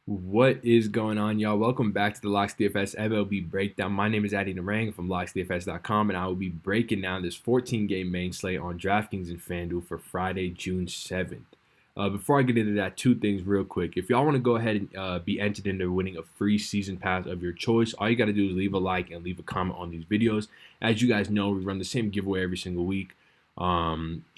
What is going on, y'all? Welcome back to the Locks DFS MLB breakdown. My name is Narang from LocksDFS.com, and I will be breaking down this 14-game main slate on DraftKings and FanDuel for Friday, June 7th. Before I get into that, two things real quick. If y'all want to go ahead and be entered into winning a free season pass of your choice, all you got to do is leave a like and leave a comment on these videos. As you guys know, we run the same giveaway every single week.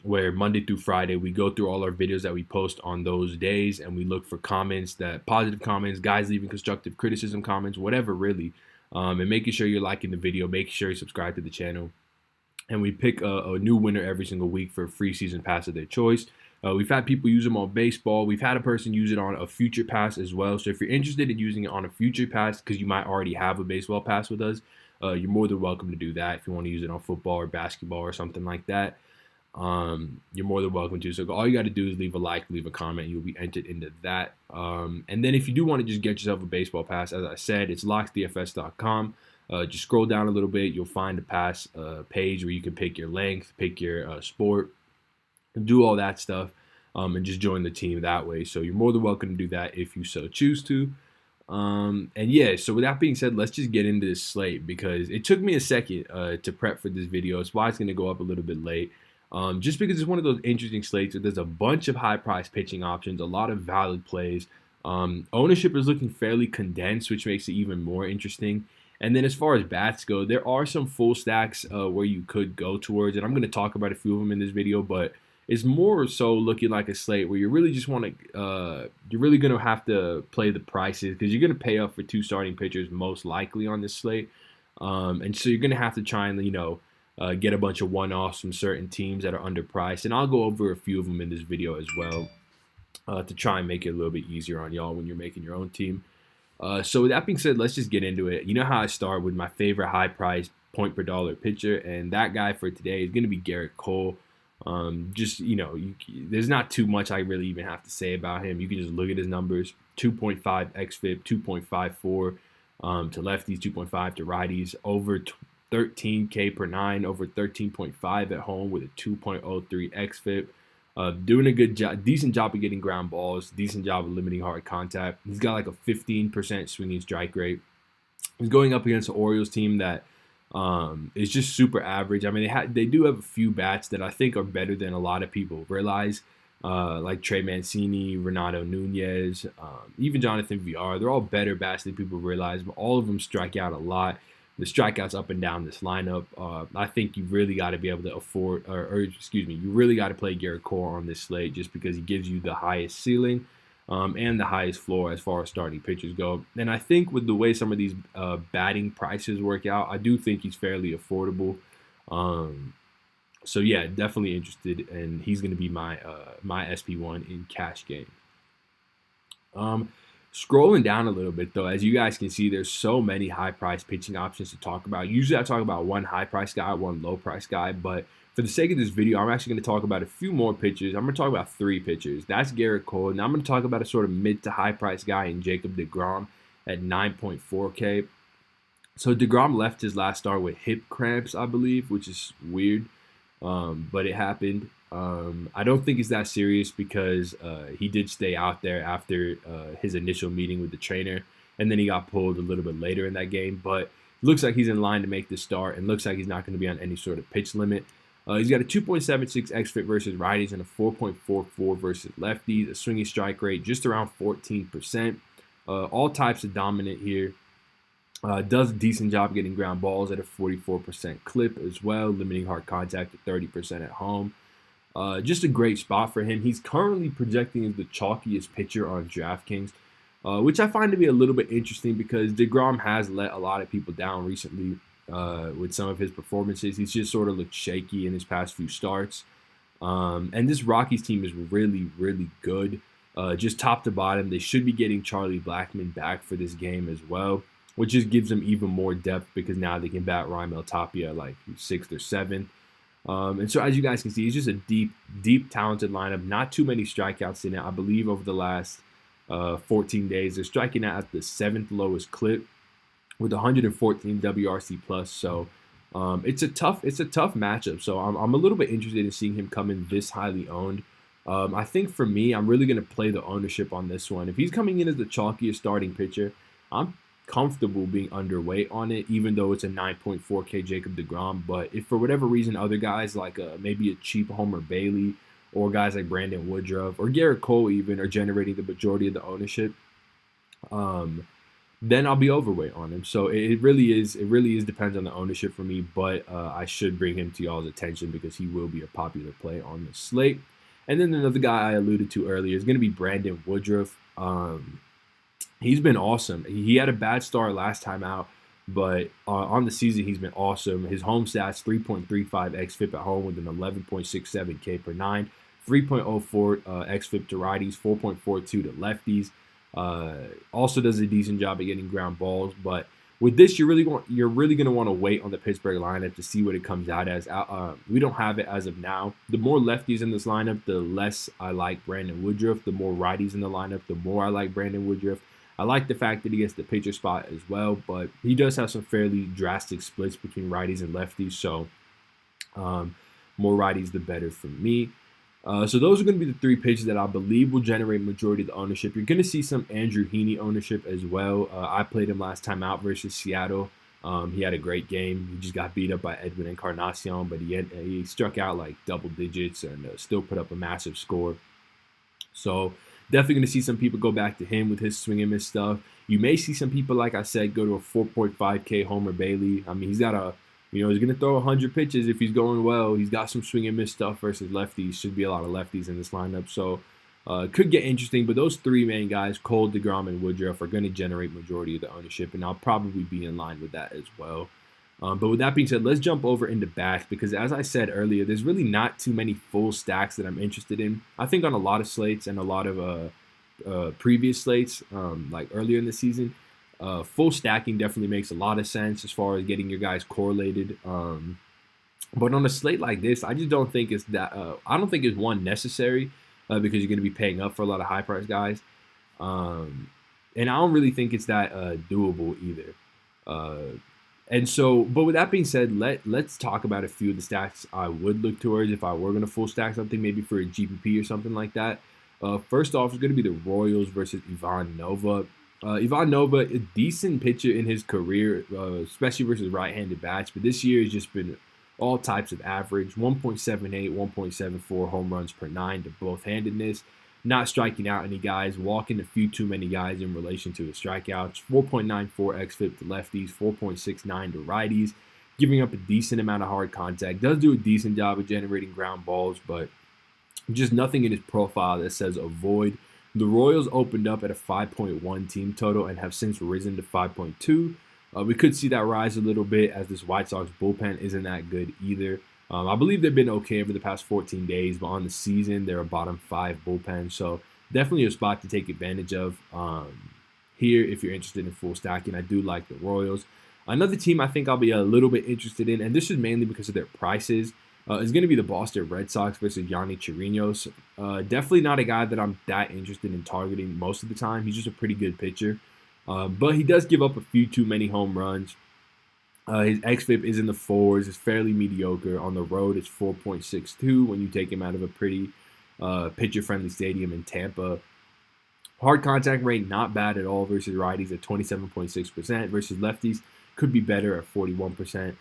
Where Monday through Friday we go through all our videos that we post on those days, and we look for comments, that positive comments, guys leaving constructive criticism comments, whatever really, and making sure you're liking the video, making sure you subscribe to the channel, and we pick a new winner every single week for a free season pass of their choice. We've had people use them on baseball. We've had a person use it on a future pass as well. So if you're interested in using it on a future pass because you might already have a baseball pass with us, you're more than welcome to do that. If you want to use it on football or basketball or something like that, you're more than welcome to. So all you got to do is leave a like, leave a comment, you'll be entered into that. And then if you do want to just get yourself a baseball pass, as I said, it's locksdfs.com. Just scroll down a little bit, you'll find a pass page where you can pick your length, pick your sport, and do all that stuff, and just join the team that way. So you're more than welcome to do that if you so choose to. And yeah, so with that being said, let's just get into this slate because it took me a second to prep for this video. It's why it's going to go up a little bit late. Just because it's one of those interesting slates where there's a bunch of high-priced pitching options, a lot of valid plays. Ownership is looking fairly condensed, which makes it even more interesting. And then as far as bats go, there are some full stacks where you could go towards, and I'm going to talk about a few of them in this video, but it's more so looking like a slate where you really just want to, you're really going to have to play the prices because you're going to pay up for two starting pitchers most likely on this slate. And so you're going to have to try and, get a bunch of one-offs from certain teams that are underpriced. And I'll go over a few of them in this video as well to try and make it a little bit easier on y'all when you're making your own team. So with that being said, let's just get into it. You know how I start with my favorite high-priced point per dollar pitcher, and that guy for today is going to be Garrett Cole. There's not too much I really even have to say about him. You can just look at his numbers: 2.5 xFIP, 2.54 to lefties, 2.5 to righties, over 13K per nine, over 13.5 at home with a 2.03 xFIP. Doing a good job, decent job of getting ground balls, decent job of limiting hard contact. He's got like a 15% swinging strike rate. He's going up against the Orioles team that is just super average. I mean, they do have a few bats that I think are better than a lot of people realize, like Trey Mancini, Renato Nunez, even Jonathan VR. They're all better bats than people realize, but all of them strike out a lot. The strikeouts up and down this lineup. I think you really got to be able to afford, you really got to play Garrett Cole on this slate just because he gives you the highest ceiling and the highest floor as far as starting pitchers go. And I think with the way some of these batting prices work out, I do think he's fairly affordable. So yeah, definitely interested, and he's going to be my SP1 in cash game. Scrolling down a little bit, though, as you guys can see, there's so many high-priced pitching options to talk about. Usually I talk about one high-priced guy, one low-priced guy, but for the sake of this video, I'm actually going to talk about a few more pitchers. I'm going to talk about three pitchers. That's Garrett Cole. Now I'm going to talk about a sort of mid to high-priced guy in Jacob deGrom at 9.4K. So deGrom left his last start with hip cramps, I believe, which is weird, but it happened. I don't think it's that serious because he did stay out there after his initial meeting with the trainer, and then he got pulled a little bit later in that game. But it looks like he's in line to make the start, and looks like he's not going to be on any sort of pitch limit. He's got a 2.76 xFIP versus righties and a 4.44 versus lefties, a swinging strike rate just around 14%. All types of dominant here. Does a decent job getting ground balls at a 44% clip as well, limiting hard contact to 30% at home. Just a great spot for him. He's currently projecting as the chalkiest pitcher on DraftKings, which I find to be a little bit interesting because deGrom has let a lot of people down recently with some of his performances. He's just sort of looked shaky in his past few starts. And this Rockies team is really, really good. Just top to bottom, they should be getting Charlie Blackmon back for this game as well, which just gives them even more depth because now they can bat Raimel Tapia like 6th or 7th. And so as you guys can see, it's just a deep, talented lineup. Not too many strikeouts in it. I believe over the last 14 days, they're striking out at the 7th lowest clip with 114 WRC plus. So it's a tough matchup. So I'm a little bit interested in seeing him come in this highly owned. I think for me, I'm really going to play the ownership on this one. If he's coming in as the chalkiest starting pitcher, I'm comfortable being underweight on it, even though it's a 9.4K Jacob deGrom. But if for whatever reason other guys like maybe a cheap Homer Bailey or guys like Brandon Woodruff or Garrett Cole even are generating the majority of the ownership, then I'll be overweight on him. So it really is depends on the ownership for me, but I should bring him to y'all's attention because he will be a popular play on the slate. And then another guy I alluded to earlier is going to be Brandon Woodruff. He's been awesome. He had a bad start last time out, but on the season he's been awesome. His home stats 3.35 xFIP at home with an 11.67 K per 9, 3.04 xFIP to righties, 4.42 to lefties. Also does a decent job at getting ground balls, but with this, you're really going to want to wait on the Pittsburgh lineup to see what it comes out as. We don't have it as of now. The more lefties in this lineup, the less I like Brandon Woodruff. The more righties in the lineup, the more I like Brandon Woodruff. I like the fact that he gets the pitcher spot as well, but he does have some fairly drastic splits between righties and lefties, so more righties the better for me. So those are going to be the three pitches that I believe will generate majority of the ownership. You're going to see some Andrew Heaney ownership as well. I played him last time out versus Seattle. He had a great game. He just got beat up by Edwin Encarnacion, but he struck out like double digits and still put up a massive score. So definitely going to see some people go back to him with his swing and miss stuff. You may see some people, like I said, go to a 4.5K Homer Bailey. I mean, he's got a he's going to throw 100 pitches if he's going well. He's got some swing and miss stuff versus lefties. Should be a lot of lefties in this lineup. So could get interesting. But those three main guys, Cole, deGrom, and Woodruff, are going to generate majority of the ownership. And I'll probably be in line with that as well. But with that being said, let's jump over into bats. Because as I said earlier, there's really not too many full stacks that I'm interested in. I think on a lot of slates and a lot of previous slates, like earlier in the season, full stacking definitely makes a lot of sense as far as getting your guys correlated. But on a slate like this, I just don't think it's that. I don't think it's one necessary because you're going to be paying up for a lot of high price guys, and I don't really think it's that doable either. And so, but with that being said, let's talk about a few of the stacks I would look towards if I were going to full stack something, maybe for a GPP or something like that. First off, it's going to be the Royals versus Ivan Nova. Ivan Nova, a decent pitcher in his career, especially versus right-handed bats, but this year has just been all types of average, 1.78, 1.74 home runs per 9 to both-handedness, not striking out any guys, walking a few too many guys in relation to his strikeouts, 4.94 xFIP to lefties, 4.69 to righties, giving up a decent amount of hard contact, does do a decent job of generating ground balls, but just nothing in his profile that says avoid. The Royals opened up at a 5.1 team total and have since risen to 5.2. We could see that rise a little bit as this White Sox bullpen isn't that good either. I believe they've been okay over the past 14 days, but on the season, they're a bottom 5 bullpen. So definitely a spot to take advantage of here if you're interested in full stacking. I do like the Royals. Another team I think I'll be a little bit interested in, and this is mainly because of their prices, is going to be the Boston Red Sox versus Yonny Chirinos. Definitely not a guy that I'm that interested in targeting most of the time. He's just a pretty good pitcher. But he does give up a few too many home runs. His xFIP is in the 4s. It's fairly mediocre. On the road, it's 4.62 when you take him out of a pretty pitcher-friendly stadium in Tampa. Hard contact rate, not bad at all versus righties at 27.6%. Versus lefties, could be better at 41%.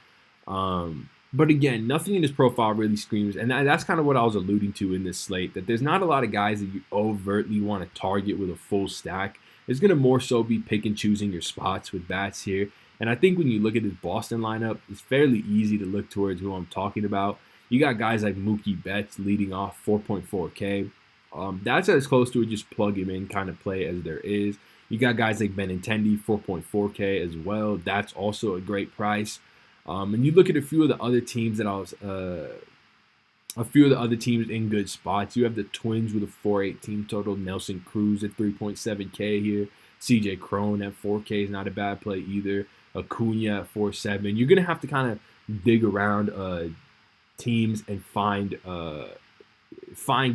But again, nothing in his profile really screams, and that's kind of what I was alluding to in this slate, that there's not a lot of guys that you overtly want to target with a full stack. It's going to more so be pick and choosing your spots with bats here. And I think when you look at his Boston lineup, it's fairly easy to look towards who I'm talking about. You got guys like Mookie Betts leading off 4.4K. That's as close to a just plug him in kind of play as there is. You got guys like Benintendi, 4.4K as well. That's also a great price. And you look at a few of the other teams that in good spots. You have the Twins with a 4.8 team total. Nelson Cruz at 3.7K here. CJ Cron at 4K is not a bad play either. Acuna at 4.7. You're gonna have to kind of dig around teams and find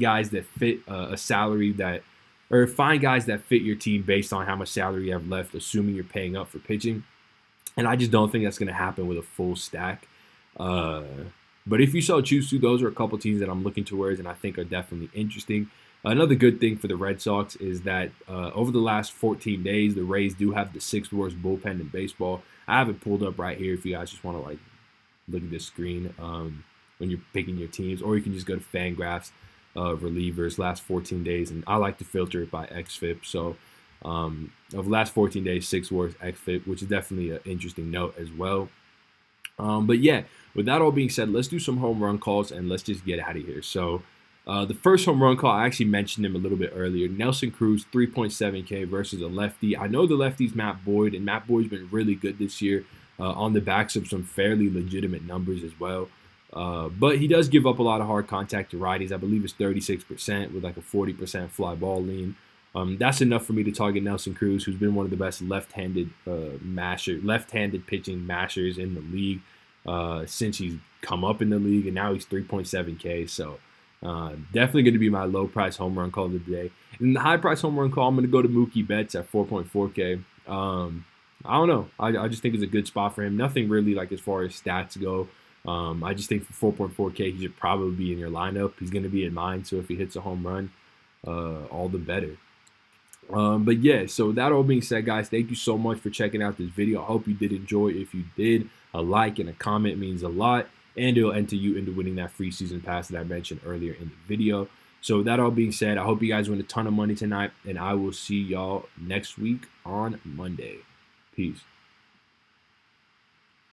guys that fit a salary that, or find guys that fit your team based on how much salary you have left, assuming you're paying up for pitching. And I just don't think that's going to happen with a full stack. But if you so choose to, those are a couple teams that I'm looking towards and I think are definitely interesting. Another good thing for the Red Sox is that over the last 14 days, the Rays do have the 6th worst bullpen in baseball. I have it pulled up right here if you guys just want to look at this screen when you're picking your teams, or you can just go to FanGraphs relievers last 14 days, and I like to filter it by xFIP. So of the last 14 days, 6th worst xFIP, which is definitely an interesting note as well. But yeah, with that all being said, let's do some home run calls and let's just get out of here. So the first home run call, I actually mentioned him a little bit earlier. Nelson Cruz, 3.7K versus a lefty. I know the lefty's Matt Boyd, and Matt Boyd's been really good this year on the backs of some fairly legitimate numbers as well. But he does give up a lot of hard contact to righties. I believe it's 36% with like a 40% fly ball lean. That's enough for me to target Nelson Cruz, who's been one of the best left-handed pitching mashers in the league since he's come up in the league, and now he's 3.7K. So definitely going to be my low-price home run call of the day. And the high-price home run call, I'm going to go to Mookie Betts at 4.4K. I don't know. I just think it's a good spot for him. Nothing really like as far as stats go. I just think for 4.4K, he should probably be in your lineup. He's going to be in mine, so if he hits a home run, all the better. But yeah, so that all being said, guys, thank you so much for checking out this video. I hope you did enjoy. If you did, a like and a comment means a lot, and it'll enter you into winning that free season pass that I mentioned earlier in the video. So that all being said, I hope you guys win a ton of money tonight, and I will see y'all next week on Monday. Peace.